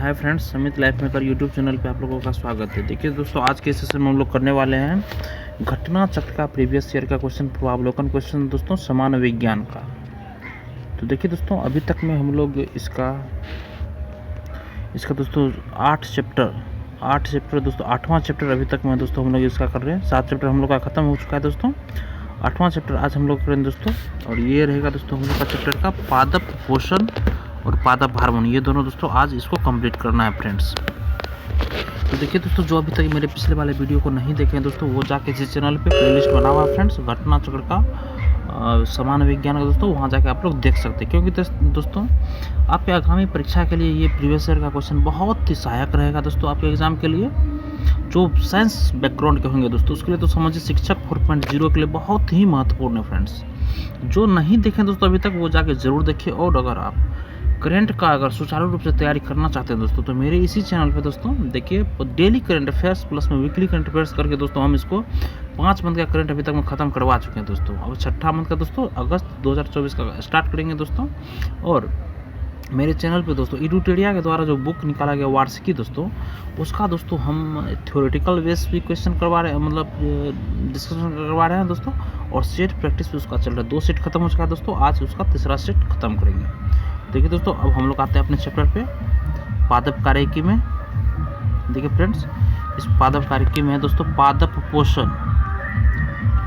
Hi friends, समित life maker YouTube channel पे आप लोगों का स्वागत है। देखिए दोस्तों, आज के सेशन में हम लोग करने वाले हैं घटना चक्र का प्रीवियस ईयर का क्वेश्चन, पूर्वावलोकन क्वेश्चन दोस्तों, समान विज्ञान का। तो देखिए दोस्तों, अभी तक में हम लोग इसका दोस्तों 8 चैप्टर दोस्तों, 8वां चैप्टर अभी तक में दोस्तों हम लोग इसका कर रहे हैं। 7 चैप्टर हम लोग का ख़त्म हो चुका है दोस्तों। 8वां चैप्टर आज हम लोग करेंगे दोस्तों, और ये रहेगा दोस्तों हम लोग का चैप्टर का पादप पोषण और पादप हार्मोन। ये दोनों दोस्तों आज इसको कंप्लीट करना है फ्रेंड्स। तो देखिए दोस्तों, जो अभी तक मेरे पिछले वाले वीडियो को नहीं देखे हैं दोस्तों, वो जाके इस चैनल पे प्लेलिस्ट बना हुआ है फ्रेंड्स, घटना चक्र का समान विज्ञान का दोस्तों, वहाँ जाके आप लोग देख सकते हैं। क्योंकि दोस्तों आपके आगामी परीक्षा के लिए ये प्रीवियस ईयर का क्वेश्चन बहुत ही सहायक रहेगा दोस्तों। आपके एग्जाम के लिए जो साइंस बैकग्राउंड के होंगे दोस्तों, उसके लिए तो समझिए शिक्षक 4.0 के लिए बहुत ही महत्वपूर्ण है फ्रेंड्स। जो नहीं देखें दोस्तों अभी तक, वो जाके ज़रूर देखिए। और अगर आप करंट का अगर सुचारू रूप से तैयारी करना चाहते हैं दोस्तों, तो मेरे इसी चैनल पे दोस्तों देखिए, डेली करंट अफेयर्स प्लस में वीकली करंट अफेयर्स करके दोस्तों हम इसको 5 मंथ का करंट अभी तक में ख़त्म करवा चुके हैं दोस्तों। अब 6ठा मंथ का दोस्तों अगस्त 2024 का स्टार्ट करेंगे दोस्तों। और मेरे चैनल पे दोस्तों इडुटेरिया के द्वारा जो बुक निकाला गया वार्षिकी दोस्तों, उसका दोस्तों हम थ्योरेटिकल बेस भी क्वेश्चन करवा रहे हैं, मतलब डिस्कशन करवा रहे हैं दोस्तों। और सेट प्रैक्टिस भी उसका चल रहा है। 2 सेट खत्म हो चुका है दोस्तों, आज उसका तीसरा सेट खत्म करेंगे। देखिए दोस्तों, अब हम लोग आते हैं अपने चैप्टर पे, पादप कार्यकी में। देखिए फ्रेंड्स, इस पादप कार्यकी में है दोस्तों पादप पोषण।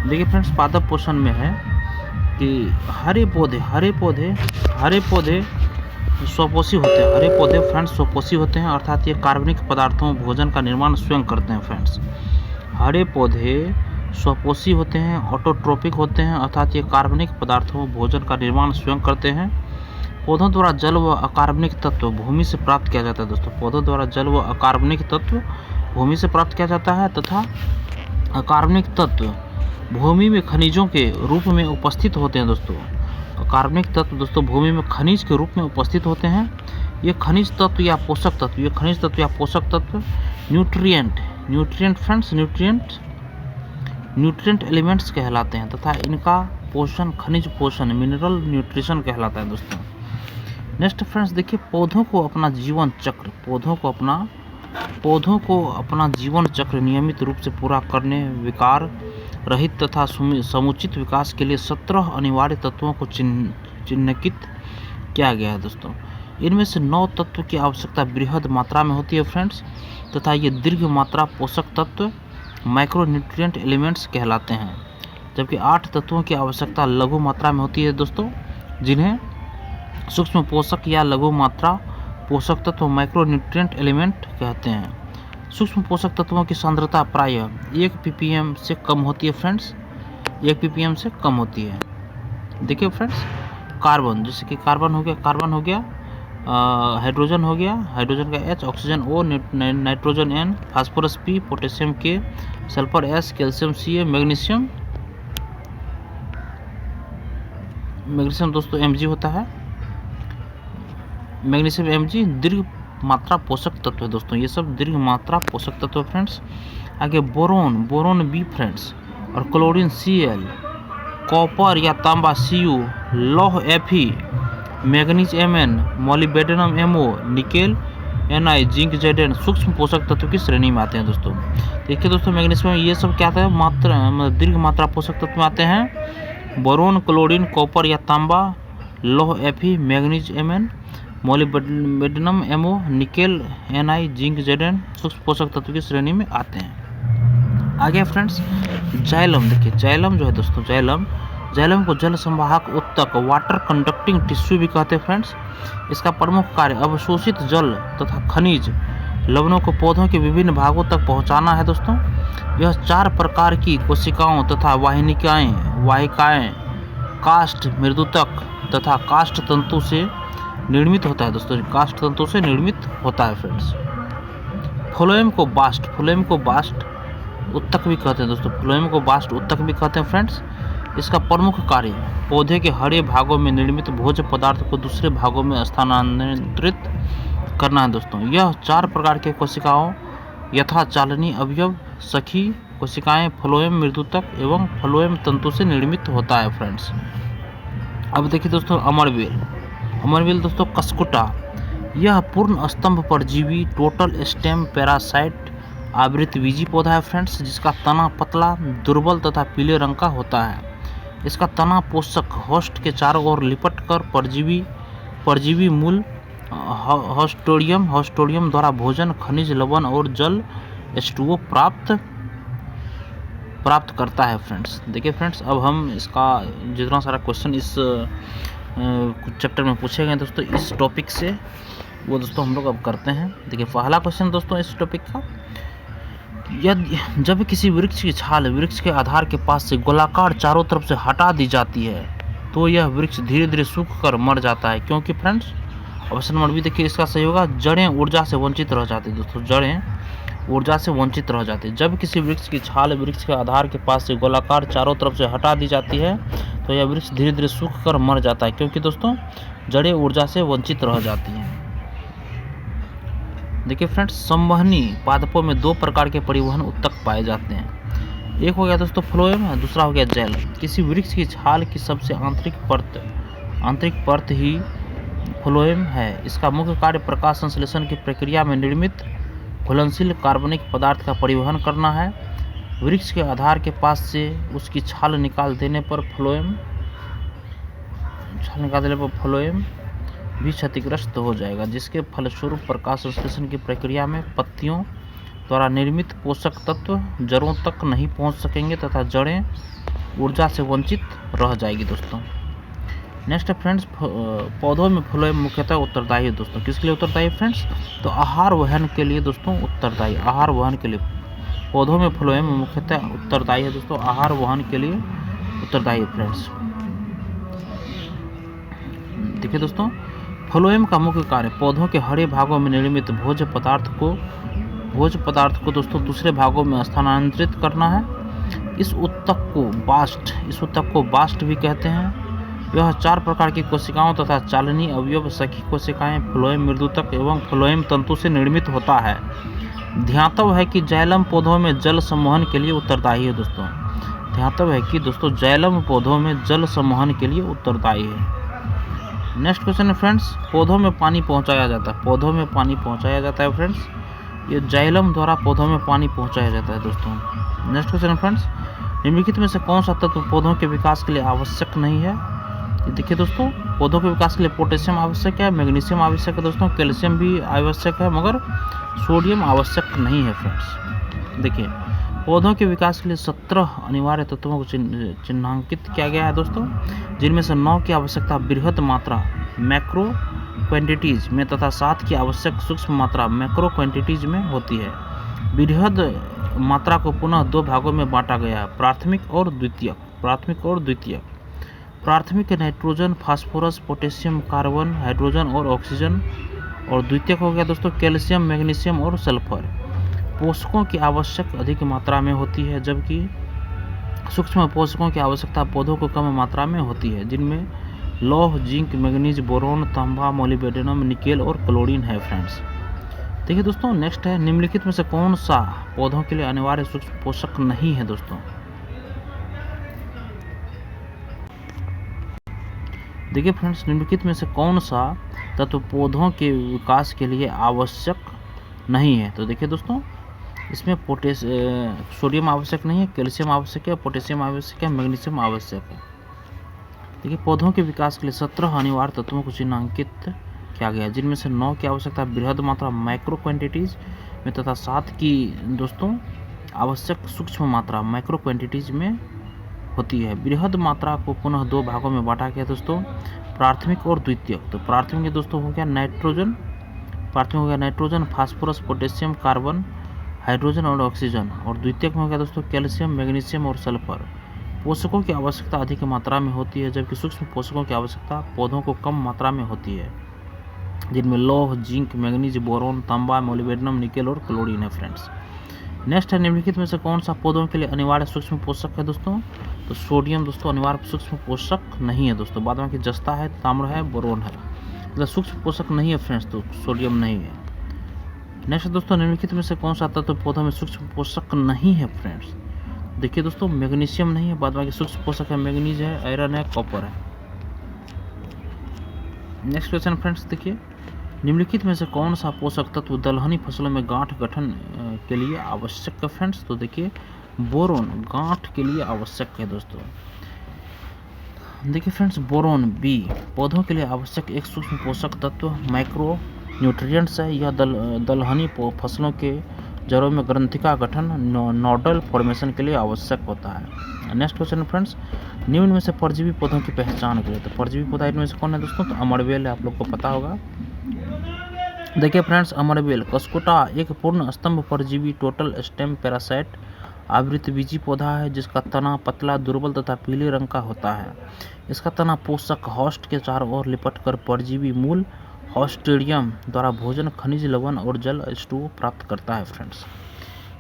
देखिए फ्रेंड्स, पादप पोषण में है कि हरे पौधे स्वपोषी होते हैं। हरे पौधे फ्रेंड्स स्वपोषी होते हैं, अर्थात ये कार्बनिक पदार्थों भोजन का निर्माण स्वयं करते हैं फ्रेंड्स। हरे पौधे स्वपोषी होते हैं, ऑटोट्रोपिक होते हैं, अर्थात ये कार्बनिक पदार्थों भोजन का निर्माण स्वयं करते हैं। पौधों द्वारा जल व अकार्बनिक तत्व भूमि से प्राप्त किया जाता है दोस्तों। पौधों द्वारा जल व अकार्बनिक तत्व भूमि से प्राप्त किया जाता है, तथा अकार्बनिक तत्व भूमि में खनिजों के रूप में उपस्थित होते हैं दोस्तों। अकार्बनिक तत्व दोस्तों भूमि में खनिज के रूप में उपस्थित होते हैं। ये खनिज तत्व या पोषक तत्व न्यूट्रिएंट फ्रेंड्स, न्यूट्रिएंट एलिमेंट्स कहलाते हैं, तथा इनका पोषण खनिज पोषण मिनरल न्यूट्रिशन कहलाता है दोस्तों। नेक्स्ट फ्रेंड्स देखिए, पौधों को अपना जीवन चक्र नियमित रूप से पूरा करने, विकार रहित तथा समुचित विकास के लिए 17 अनिवार्य तत्वों को चिन्हित किया गया है दोस्तों। इनमें से 9 तत्व की आवश्यकता बृहद मात्रा में होती है फ्रेंड्स, तथा ये दीर्घ मात्रा पोषक तत्व माइक्रोन्यूट्रिएंट एलिमेंट्स कहलाते हैं। जबकि 8 तत्वों की आवश्यकता लघु मात्रा में होती है दोस्तों, जिन्हें सूक्ष्म पोषक या लघु मात्रा पोषक तत्व माइक्रोन्यूट्रिएंट एलिमेंट कहते हैं। सूक्ष्म पोषक तत्वों की सांद्रता प्रायः 1 ppm से कम होती है फ्रेंड्स, 1 ppm से कम होती है। देखिए फ्रेंड्स, कार्बन, जैसे कि कार्बन हो गया, हाइड्रोजन हो गया, हाइड्रोजन का H, oxygen O, nitrogen N, phosphorus P, potassium K, sulphur S, calcium Ca, magnesium दोस्तों Mg होता है। मैग्नीशियम Mg दीर्घ मात्रा पोषक तत्व है दोस्तों। ये सब दीर्घ मात्रा पोषक तत्व है फ्रेंड्स। आगे बोरोन B फ्रेंड्स, और क्लोरीन Cl, कॉपर या तांबा Cu, लौह Fe, manganese Mn, molybdenum Mo, nickel Ni, zinc Zn सूक्ष्म पोषक तत्व की श्रेणी में आते हैं दोस्तों। देखिए दोस्तों, मैग्नीशियम ये सब क्या आता है, दीर्घ मात्रा पोषक तत्व में आते हैं। बोरोन, क्लोरीन, कॉपर या तांबा, लौह Fe, manganese Mn, molybdenum Mo, nickel Ni, zinc Zn सूक्ष्म पोषक तत्व की श्रेणी में आते हैं। आगे फ्रेंड्स, जाइलम। देखिए जाइलम जो है दोस्तों, जाइलम को जल संवाहक उत्तक वाटर कंडक्टिंग टिश्यू भी कहते हैं फ्रेंड्स। इसका प्रमुख कार्य अवशोषित जल तथा खनिज लवणों को पौधों के विभिन्न भागों तक पहुंचाना है दोस्तों। यह 4 प्रकार की कोशिकाओं तथा वाहिकाएं काष्ठ, मृदुतक तथा काष्ठ तंतु से निर्मित होता है दोस्तों। काष्ठ तंतु से निर्मित होता है फ्रेंड्स। फ्लोएम को बास्ट उत्तक भी कहते हैं दोस्तों। फ्लोएम को बास्ट उत्तक भी कहते हैं फ्रेंड्स। इसका प्रमुख कार्य पौधे के हरे भागों में निर्मित भोज्य पदार्थ को दूसरे भागों में स्थानांतरित करना है दोस्तों। यह 4 प्रकार के कोशिकाओं यथा चालनी अवयव, सखी कोशिकाएं, फ्लोएम मृदुतक एवं फ्लोएम तंतु से निर्मित होता है फ्रेंड्स। अब देखिए दोस्तों, अमरबेल दोस्तों, कस्कुटा यह पूर्ण स्तंभ परजीवी टोटल स्टेम पैरासाइट आवृतबीजी पौधा है फ्रेंड्स, जिसका तना पतला, दुर्बल तथा पीले रंग का होता है। इसका तना पोषक होस्ट के चारों ओर लिपट कर परजीवी मूल हॉस्टोडियम द्वारा भोजन, खनिज, लवण और जल H2O प्राप्त करता है फ्रेंड्स। देखिए फ्रेंड्स, अब हम इसका जितना सारा क्वेश्चन इस कुछ चैप्टर में पूछे गए दोस्तों इस टॉपिक से, वो दोस्तों हम लोग अब करते हैं। देखिए पहला क्वेश्चन दोस्तों इस टॉपिक का, यदि जब किसी वृक्ष की छाल वृक्ष के आधार के पास से गोलाकार चारों तरफ से हटा दी जाती है तो यह वृक्ष धीरे धीरे सूख कर मर जाता है, क्योंकि फ्रेंड्स ऑप्शन नंबर बी देखिए इसका सही होगा, जड़ें ऊर्जा से वंचित रह जाती है दोस्तों, जड़ें ऊर्जा से वंचित रह जाती है। जब किसी वृक्ष की छाल वृक्ष के आधार के पास से गोलाकार चारों तरफ से हटा दी जाती है तो यह वृक्ष धीरे धीरे सूख कर मर जाता है, क्योंकि दोस्तों जड़ें ऊर्जा से वंचित रह जाती हैं। देखिए फ्रेंड्स, संवहनी पादपों में दो प्रकार के परिवहन उत्तक पाए जाते हैं, एक हो गया दोस्तों फ्लोएम, दूसरा हो गया जैल। किसी वृक्ष की छाल की सबसे आंतरिक परत ही फ्लोएम है। इसका मुख्य कार्य प्रकाश संश्लेषण की प्रक्रिया में निर्मित घुलनशील कार्बनिक पदार्थ का परिवहन करना है। वृक्ष के आधार के पास से उसकी छाल निकाल देने पर फ्लोएम भी क्षतिग्रस्त हो जाएगा, जिसके फलस्वरूप प्रकाश संश्लेषण की प्रक्रिया में पत्तियों द्वारा निर्मित पोषक तत्व जड़ों तक नहीं पहुंच सकेंगे तथा जड़ें ऊर्जा से वंचित रह जाएगी दोस्तों। नेक्स्ट है फ्रेंड्स, पौधों में फ्लोएम मुख्यतः उत्तरदायी है दोस्तों, किसके लिए उत्तरदायी फ्रेंड्स, तो आहार वहन के लिए दोस्तों उत्तरदायी, आहार वहन के लिए पौधों में फ्लोएम मुख्यतः उत्तरदायी है दोस्तों, आहार वहन के लिए उत्तरदायी है फ्रेंड्स। देखिए दोस्तों, फ्लोएम का मुख्य कार्य पौधों के हरे भागों में निर्मित भोज्य पदार्थ को दोस्तों दूसरे भागों में स्थानांतरित करना है। इस उत्तक को बास्ट भी कहते हैं। यह 4 प्रकार की कोशिकाओं तथा चालनी अवयव सखी कोशिकाएं फ्लोएम मृदुतक एवं फ्लोएम तंतु से निर्मित होता है। ध्यातव्य है कि जाइलम पौधों में जल संवहन के लिए उत्तरदायी है दोस्तों, ध्यातव्य है कि दोस्तों जाइलम पौधों में जल संवहन के लिए उत्तरदायी है। नेक्स्ट क्वेश्चन है फ्रेंड्स, पौधों में पानी पहुंचाया जाता है फ्रेंड्स, ये जाइलम द्वारा पौधों में पानी पहुंचाया जाता है दोस्तों। नेक्स्ट क्वेश्चन है फ्रेंड्स, निम्नलिखित में से कौन सा तत्व पौधों के विकास के लिए आवश्यक नहीं है। देखिए दोस्तों, पौधों के विकास के लिए पोटेशियम आवश्यक है, मैग्नीशियम आवश्यक है दोस्तों, कैल्शियम भी आवश्यक है, मगर सोडियम आवश्यक नहीं है फ्रेंड्स। देखिए, पौधों के विकास के लिए 17 अनिवार्य तत्वों को चिन्हांकित किया गया है दोस्तों, जिनमें से 9 की आवश्यकता बृहद मात्रा मैक्रो क्वांटिटीज में तथा 7 की आवश्यक सूक्ष्म मात्रा मैक्रो क्वांटिटीज में होती है। बृहद मात्रा को पुनः 2 भागों में बांटा गया है, प्राथमिक और द्वितीयक। प्राथमिक nitrogen, phosphorus, potassium, carbon, hydrogen और ऑक्सीजन, और द्वितीयक हो गया दोस्तों कैल्शियम, मैग्नीशियम और सल्फर। पोषकों की आवश्यक अधिक मात्रा में होती है, जबकि सूक्ष्म पोषकों की आवश्यकता पौधों को कम मात्रा में होती है, जिनमें लौह, जिंक, मैग्नीज, बोरोन, तांबा, मोलिब्डेनम, निकेल और क्लोरीन है फ्रेंड्स। देखिए दोस्तों, नेक्स्ट है, निम्नलिखित में से कौन सा पौधों के लिए अनिवार्य सूक्ष्म पोषक नहीं है दोस्तों। देखिए फ्रेंड्स, निम्नलिखित में से कौन सा तत्व पौधों के विकास के लिए आवश्यक नहीं है। तो देखिए दोस्तों, इसमें सोडियम आवश्यक नहीं है, कैल्शियम आवश्यक है, पोटेशियम आवश्यक है, मैग्नीशियम आवश्यक है। देखिए, पौधों के विकास के लिए 17 अनिवार्य तत्वों को चिन्हांकित किया गया, जिनमें से 9 की आवश्यकता बृहद मात्रा माइक्रो क्वांटिटीज में तथा 7 की दोस्तों आवश्यक सूक्ष्म मात्रा माइक्रो क्वांटिटीज में होती है। बृहद मात्रा को पुनः 2 भागों में बांटा गया दोस्तों, प्राथमिक और द्वितीयक। तो प्राथमिक दोस्तों हो गया nitrogen, phosphorus, potassium, carbon, hydrogen और ऑक्सीजन, और द्वितीयक में हो गया दोस्तों कैल्शियम, मैग्नीशियम और सल्फर। पोषकों की आवश्यकता अधिक मात्रा में होती है, जबकि सूक्ष्म पोषकों की आवश्यकता पौधों को कम मात्रा में होती है, जिनमें लौह, जिंक, मैग्नीज, बोरोन, तांबा, मोलिब्डेनम, निकेल और क्लोरीन है फ्रेंड्स। नेक्स्ट है, निम्नलिखित में से कौन सा पौधों के लिए अनिवार्य सूक्ष्म पोषक है दोस्तों। तो सोडियम दोस्तों अनिवार्य सूक्ष्म पोषक नहीं है दोस्तों, बाद में जस्ता है, ताम्र है, बोरोन है, मतलब सूक्ष्म पोषक नहीं है फ्रेंड्स, तो सोडियम नहीं है। नेक्स्ट दोस्तों, निम्नलिखित में से कौन सा तत्व पौधों में सूक्ष्म पोषक नहीं है फ्रेंड्स। देखिए दोस्तों, मैग्नीशियम नहीं है, बाद में सूक्ष्म पोषक है, मैग्नीज है, आयरन है, कॉपर है। नेक्स्ट क्वेश्चन फ्रेंड्स, देखिए, निम्नलिखित में से कौन सा पोषक तत्व दलहनी फसलों में गांठ गठन के लिए आवश्यक है फ्रेंड्स? तो देखिए बोरोन गांठ के लिए आवश्यक है दोस्तों। देखिए फ्रेंड्स बोरोन बी पौधों के लिए आवश्यक एक सूक्ष्म पोषक तत्व माइक्रो न्यूट्रिएंट्स है। यह दलहनी फसलों के जड़ों में ग्रंथिका गठन नोडल फॉर्मेशन के लिए आवश्यक होता है। नेक्स्ट क्वेश्चन फ्रेंड्स, निम्न में से परजीवी पौधों की पहचान करें। तो परजीवी पौधा इनमें से कौन है दोस्तों? तो अमरबेल है, आप लोग को पता होगा। देखिए फ्रेंड्स अमरबेल कस्कुटा एक पूर्ण स्तंभ परजीवी टोटल स्टेम पैरासाइट आवृतबीजी पौधा है जिसका तना पतला दुर्बल तथा पीले रंग का होता है। इसका तना पोषक होस्ट के चारों ओर लिपटकर परजीवी मूल हॉस्टेरियम द्वारा भोजन खनिज लवण और जल स्टू प्राप्त करता है फ्रेंड्स।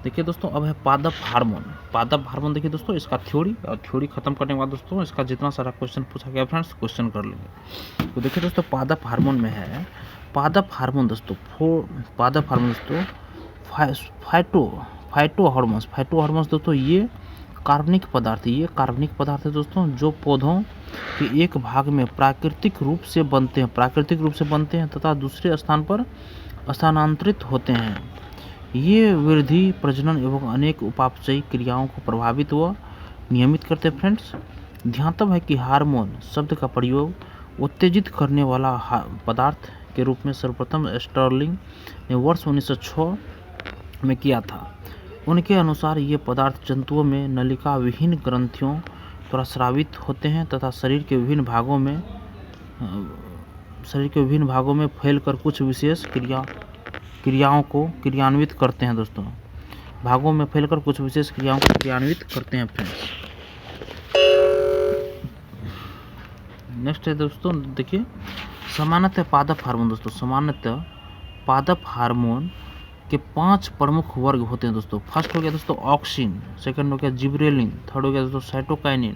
देखिए दोस्तों अब है पादप हार्मोन। पादप हार्मोन देखिए दोस्तों इसका थ्योरी खत्म करने के बाद दोस्तों इसका जितना सारा क्वेश्चन पूछा गया फ्रेंड्स क्वेश्चन कर लेंगे। तो देखिए दोस्तों पादप हार्मोन में है पादप हार्मोन दोस्तों फाइटो हार्मोन्स दोस्तों ये कार्बनिक पदार्थ है दोस्तों जो पौधों के एक भाग में प्राकृतिक रूप से बनते हैं तथा दूसरे स्थान पर स्थानांतरित होते हैं। ये वृद्धि प्रजनन एवं अनेक उपापचयी क्रियाओं को प्रभावित व नियमित करते हैं फ्रेंड्स। ध्यातव्य है कि हार्मोन शब्द का प्रयोग उत्तेजित करने वाला पदार्थ के रूप में सर्वप्रथम स्टर्लिंग ने वर्ष 1906 में किया था। उनके अनुसार ये पदार्थ जंतुओं में नलिका विहीन ग्रंथियों द्वारा स्रावित होते हैं तथा शरीर के विभिन्न भागों में फैलकर कुछ विशेष क्रियाओं को क्रियान्वित करते हैं दोस्तों। फ्रेंड्स। नेक्स्ट है दोस्तों देखिए सामान्यतः पादप हार्मोन के 5 प्रमुख वर्ग होते हैं दोस्तों। फर्स्ट हो गया दोस्तों ऑक्सिन, सेकंड हो गया जिब्रेलिन, थर्ड हो गया दोस्तों साइटोकाइनिन,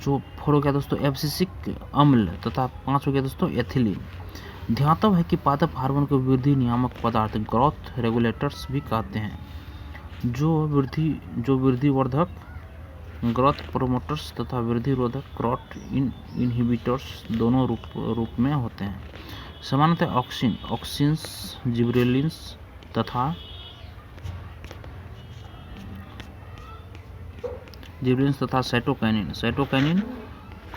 जो फोर हो गया दोस्तों एब्सिसिक अम्ल तथा 5 हो गया दोस्तों एथिलीन। ध्यातव्य है कि पादप हार्मोन को वृद्धि नियामक पदार्थ ग्रोथ रेगुलेटर्स भी कहते हैं जो वृद्धिवर्धक ग्रोथ प्रोमोटर्स तथा वृद्धि रोधक ग्रोथ इनहिबिटर्स दोनों रूप में होते हैं। सामान्यतः ऑक्सिन्स जिब्रेलिन्स तथा साइटोकाइनिन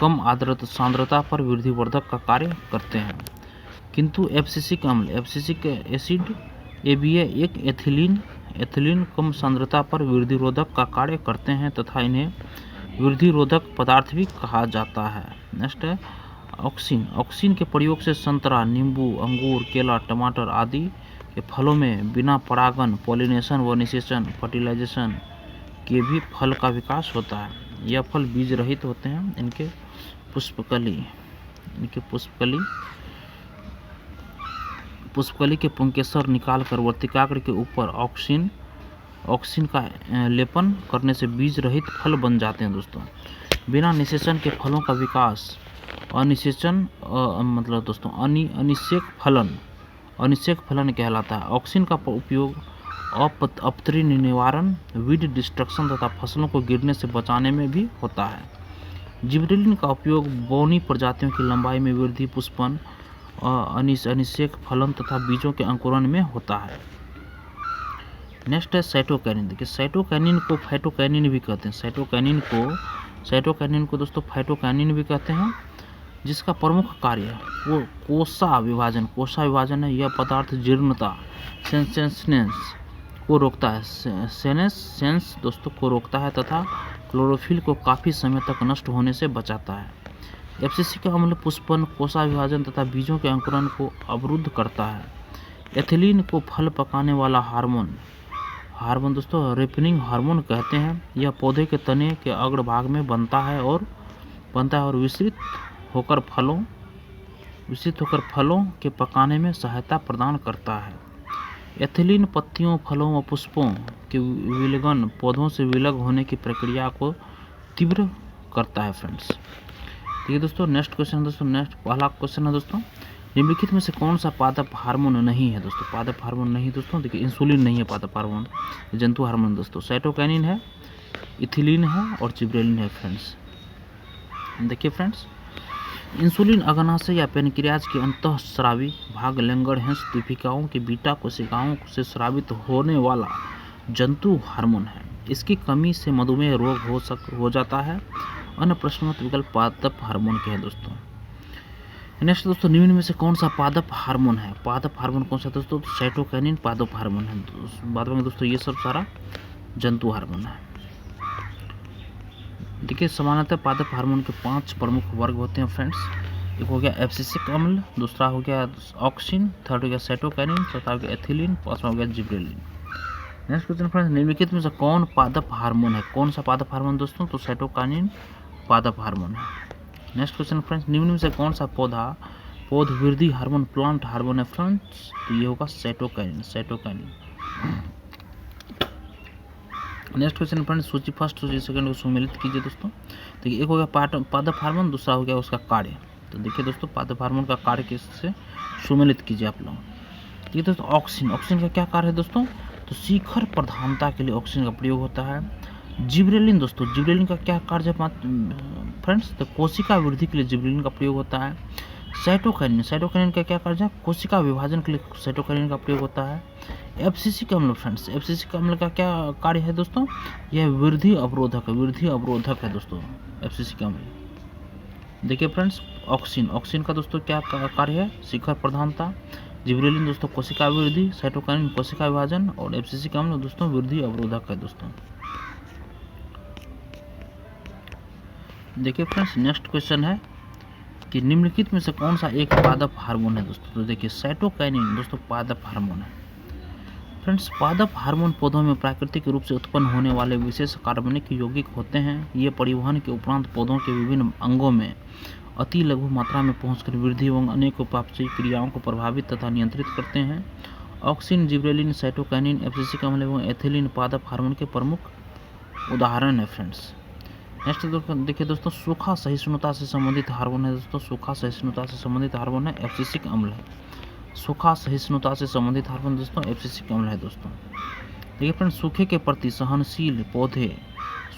कम सांद्रता पर वृद्धिवर्धक का कार्य करते हैं, किंतु एब्सिसिक एसिड एबीए एक एथिलीन कम सांद्रता पर वृद्धिरोधक का कार्य करते हैं तथा इन्हें वृद्धिरोधक पदार्थ भी कहा जाता है। नेक्स्ट है ऑक्सिन के प्रयोग से संतरा, नींबू, अंगूर, केला, टमाटर आदि के फलों में बिना परागन, पॉलिनेशन व निषेचन, फर्टिलाइजेशन के भी फल का विकास होता है। यह फल बीज रहित होते हैं। इनके पुष्पकली के पुंकेसर निकालकर वर्तिकाग्र के ऊपर ऑक्सिन का लेपन करने से बीज रहित फल बन जाते हैं दोस्तों। बिना निषेचन के फलों का विकास अनिषेक फलन कहलाता है। ऑक्सिन का उपयोग अपतरी निवारण, वीड डिस्ट्रक्शन तथा फसलों को गिरने से बचाने में भी होता है। जिब्रेलिन का उपयोग बौनी प्रजातियों की लंबाई में वृद्धि, पुष्पन, अनिषेक फलन तथा बीजों के अंकुरण में होता है। नेक्स्ट है साइटोकाइनिन। देखिए साइटोकाइनिन को फाइटोकाइनिन भी कहते हैं। साइटोकाइनिन को दोस्तों फाइटोकाइनिन भी कहते हैं, जिसका प्रमुख कार्य वो कोशा विभाजन है। यह पदार्थ जीर्णता सेंसेंस को रोकता है, सेनेसेंस दोस्तों को रोकता है तथा क्लोरोफिल को काफ़ी समय तक नष्ट होने से बचाता है। एब्सिसिक अम्ल पुष्पन, कोशा विभाजन तथा बीजों के अंकुरण को अवरुद्ध करता है। एथिलीन को फल पकाने वाला हार्मोन दोस्तों रिपनिंग हार्मोन कहते हैं। यह पौधे के तने के अग्र भाग में बनता है और विस्तृत होकर फलों के पकाने में सहायता प्रदान करता है। एथिलीन पत्तियों, फलों व पुष्पों के विलगन, पौधों से विलग होने की प्रक्रिया को तीव्र करता है फ्रेंड्स। ठीक है दोस्तों, नेक्स्ट पहला क्वेश्चन है दोस्तों, निम्नलिखित में से कौन सा पादप हार्मोन नहीं है दोस्तों? पादप हार्मोन नहीं दोस्तों, देखिए इंसुलिन नहीं है पादप हार्मोन, जंतु हार्मोन दोस्तों। साइटोकाइनिन है, इथिलीन है और जिब्रेलिन है फ्रेंड्स। देखिए फ्रेंड्स इंसुलिन अग्नाशय या पेनक्रियाज के अंतःस्रावी भाग लैंगरहैंस दीपिकाओं के बीटा कोशिकाओं से स्रावित होने वाला जंतु हार्मोन है। इसकी कमी से मधुमेह रोग हो जाता है। अन्य प्रश्नोत्तर विकल्प पादप हार्मोन के हैं दोस्तों। नेक्स्ट दोस्तों, निम्न में से कौन सा पादप हार्मोन है? पादप हार्मोन कौन सा दोस्तों? साइटोकाइनिन पादप हार्मोन है। बाद में दोस्तों ये सब सारा जंतु हार्मोन है। देखिए, सामान्यतः पादप हार्मोन के 5 प्रमुख वर्ग होते हैं फ्रेंड्स। एक हो गया एब्सिसिक अम्ल, दूसरा हो गया ऑक्सिन, थर्ड हो गया साइटोकाइनिन, चौथा हो गया एथिलीन, पांचवा हो गया जिब्रेलिन। नेक्स्ट क्वेश्चन फ्रेंड्स, निम्नलिखित में से कौन पादप हार्मोन है? कौन सा पादप हार्मोन दोस्तों? तो साइटोकाइनिन पादप हार्मोन है। नेक्स्ट क्वेश्चन फ्रेंड्स, निम्न में से कौन सा पौध वृद्धि हार्मोन प्लांट हार्मोन है फ्रेंड्स? तो ये होगा साइटोकाइनिन। नेक्स्ट क्वेश्चन फ्रेंड्स, सूची फर्स्ट सूची सेकंड को सुमेलित कीजिए दोस्तों। तो एक हो गया पादप हार्मोन, दूसरा हो गया उसका कार्य। तो देखिए दोस्तों, पादप हार्मोन का कार्य किससे सुमेलित कीजिए आप लोग। ये दोस्तों ऑक्सिन का क्या कार्य है दोस्तों? तो शिखर प्रधानता के लिए ऑक्सिन का प्रयोग होता है। जिब्रेलिन दोस्तों, जिब्रेलिन का क्या कार्य है फ्रेंड्स? तो कोशिका वृद्धि के लिए जिब्रेलिन का प्रयोग होता है। साइटोकाइनिन का क्या कार्य है? कोशिका विभाजन के लिए साइटोकाइनिन का प्रयोग होता है। एब्सिसिक अम्ल फ्रेंड्स, एब्सिसिक अम्ल का क्या कार्य है दोस्तों? यह वृद्धि अवरोधक है दोस्तों एब्सिसिक अम्ल। देखिए फ्रेंड्स, ऑक्सिन का दोस्तों क्या कार्य है? शिखर प्रधानता। जिब्रेलिन दोस्तों कोशिका वृद्धि, साइटोकाइनिन कोशिका विभाजन, और एब्सिसिक अम्ल दोस्तों वृद्धि अवरोधक है दोस्तों। देखिए फ्रेंड्स, नेक्स्ट क्वेश्चन है कि निम्नलिखित में से कौन सा एक पादप हार्मोन है दोस्तों? तो देखिए, साइटोकाइनिन दोस्तों पादप हार्मोन है। फ्रेंड्स, पादप हार्मोन पौधों में प्राकृतिक रूप से उत्पन्न होने वाले विशेष कार्बनिक यौगिक होते हैं। ये परिवहन के उपरांत पौधों के विभिन्न अंगों में अति लघु मात्रा में पहुंचकर वृद्धि एवं अनेक उपापचयी क्रियाओं को प्रभावित तथा नियंत्रित करते हैं। ऑक्सिन, जिब्रेलिन, साइटोकाइनिन, एब्सिसिक अम्ल एवं एथिलीन पादप हार्मोन के प्रमुख उदाहरण है फ्रेंड्स। नेक्स्ट देखिए दोस्तों, सूखा सहिष्णुता से संबंधित हार्मोन है दोस्तों। सूखा सहिष्णुता से संबंधित हार्मोन है एब्सिसिक अम्ल है। सूखा सहिष्णुता से संबंधित हार्मोन दोस्तों एब्सिसिक अम्ल है दोस्तों। देखिए फ्रेंड्स, सूखे के प्रति सहनशील पौधे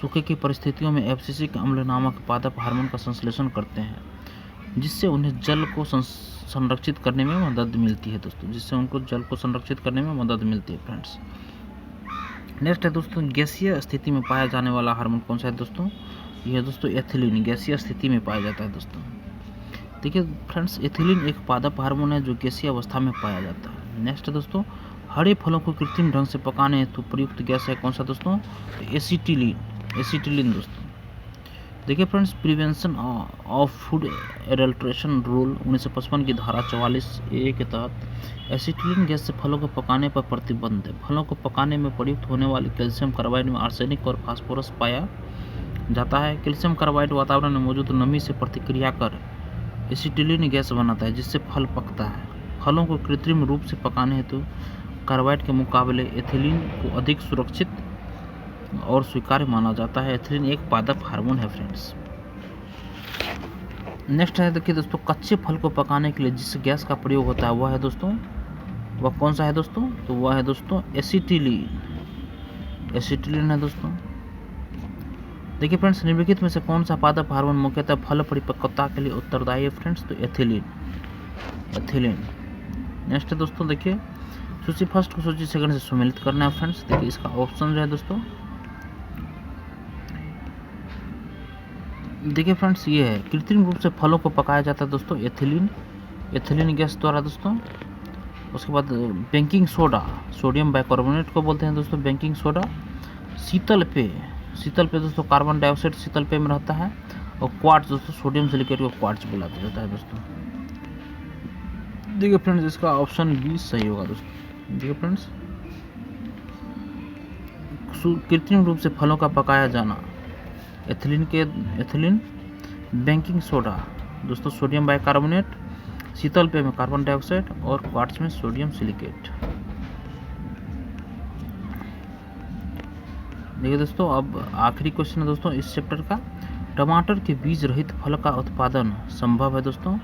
सूखे की परिस्थितियों में एब्सिसिक अम्ल नामक पादप हार्मोन का संश्लेषण करते हैं, जिससे उन्हें जल को संरक्षित करने में मदद मिलती है फ्रेंड्स। नेक्स्ट है दोस्तों, गैसीय स्थिति में पाया जाने वाला हार्मोन कौन सा है दोस्तों? यह दोस्तों एथिलीन गैसीय स्थिति में पाया जाता है दोस्तों। देखिए फ्रेंड्स, एथिलीन एक पादप हार्मोन है जो गैसीय अवस्था में पाया जाता है। नेक्स्ट है दोस्तों, हरे फलों को कृत्रिम ढंग से पकाने हेतु प्रयुक्त गैस है कौन सा दोस्तों? तो एसिटिलीन दोस्तों। देखिए friends, prevention of food adulteration rule 1955 की धारा 44A के तहत एसिटिलीन गैस से फलों को पकाने पर प्रतिबंध है। फलों को पकाने में प्रयुक्त होने वाली कैल्शियम कार्बाइड में आर्सेनिक और फास्फोरस पाया जाता है। कैल्शियम कार्बाइड वातावरण में मौजूद नमी से प्रतिक्रिया कर एसिटिलीन गैस बनाता है, जिससे फल पकता है। फलों को कृत्रिम रूप से पकाने हेतु कार्बाइड के मुकाबले एथिलीन को अधिक सुरक्षित और स्वीकार्य माना जाता है। एथिलीन एक पादप हार्मोन है फ्रेंड्स। नेक्स्ट है देखिए दोस्तों, कच्चे फल को पकाने के लिए जिस गैस का प्रयोग होता है वह कौन सा है दोस्तों? तो वह है दोस्तों एसिटिलीन है दोस्तों। देखिए फ्रेंड्स, निम्नलिखित में से कौन सा पादप हार्मोन मुख्यतः फल परिपक्वता के लिए उत्तरदायी है फ्रेंड्स? तो एथिलीन। नेक्स्ट है दोस्तों, देखिए सूची फर्स्ट को सूची सेकंड से सुमेलित करना है फ्रेंड्स। देखिए इसका ऑप्शन जो है दोस्तों, देखिए फ्रेंड्स, ये है कृत्रिम रूप से फलों को पकाया जाता है दोस्तों एथिलीन गैस द्वारा दोस्तों। उसके बाद बेकिंग सोडा, सोडियम बाइकार्बोनेट को बोलते हैं दोस्तों बेकिंग सोडा। शीतल पे दोस्तों कार्बन डाइऑक्साइड शीतल पे में रहता है। और क्वार्ट्ज दोस्तों, सोडियम सिलिकेट को क्वार्ट्ज बोला जाता है दोस्तों। देखिए फ्रेंड्स, इसका ऑप्शन बी सही होगा दोस्तों। देखिए फ्रेंड्स, कृत्रिम रूप से फलों का पकाया जाना, एथिलीन, बेकिंग सोडा दोस्तों, सोडियम बाइकार्बोनेट, शीतल पेय में कार्बन डाइऑक्साइड और क्वार्ट्ज में सोडियम सिलिकेट। देखिए दोस्तों, अब आखिरी क्वेश्चन है दोस्तों इस चैप्टर का। टमाटर के बीज रहित फल का उत्पादन संभव है दोस्तों?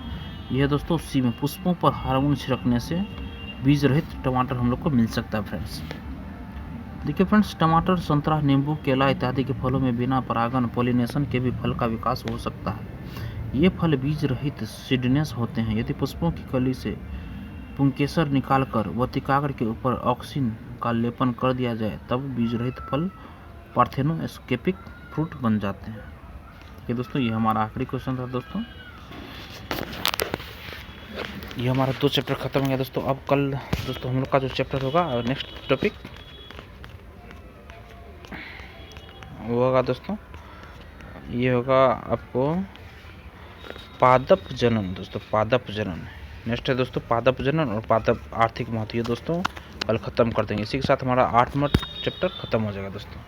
यह दोस्तों सी में पुष्पों पर हार्मोन छिड़कने से बीज रहित टमाटर हम लोग को मिल सकता है फ्रेंड्स। देखिए फ्रेंड्स, टमाटर, संतरा, नींबू, केला इत्यादि के फलों में बिना परागण पॉलिनेशन के भी फल का विकास हो सकता है। ये फल बीज रहित सीडनेस होते हैं। यदि पुष्पों की कली से पुंकेसर निकालकर वर्तिकाग्र के ऊपर ऑक्सीन का लेपन कर दिया जाए तब बीज रहित फल पार्थेनोस्केपिक फ्रूट बन जाते हैं। ये दोस्तों ये हमारा आखिरी क्वेश्चन था दोस्तों। ये हमारा 2 चैप्टर खत्म हो गया दोस्तों। अब कल दोस्तों हम लोग का जो चैप्टर होगा और नेक्स्ट टॉपिक वो होगा दोस्तों, ये होगा आपको पादप जनन दोस्तों, पादप जनन नेक्स्ट है दोस्तों, पादप जनन और पादप आर्थिक महत्व। ये दोस्तों कल ख़त्म कर देंगे। इसी के साथ हमारा 8वां चैप्टर खत्म हो जाएगा दोस्तों।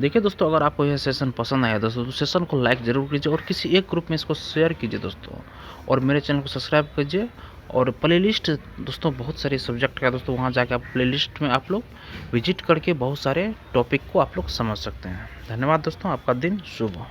देखिए दोस्तों, अगर आपको यह सेशन पसंद आया दोस्तों तो सेशन को लाइक ज़रूर कीजिए और किसी एक ग्रुप में इसको शेयर कीजिए दोस्तों, और मेरे चैनल को सब्सक्राइब कीजिए। और प्लेलिस्ट दोस्तों बहुत सारे सब्जेक्ट का दोस्तों, वहाँ जाकर आप प्लेलिस्ट में आप लोग विजिट करके बहुत सारे टॉपिक को आप लोग समझ सकते हैं। धन्यवाद दोस्तों, आपका दिन शुभ हो।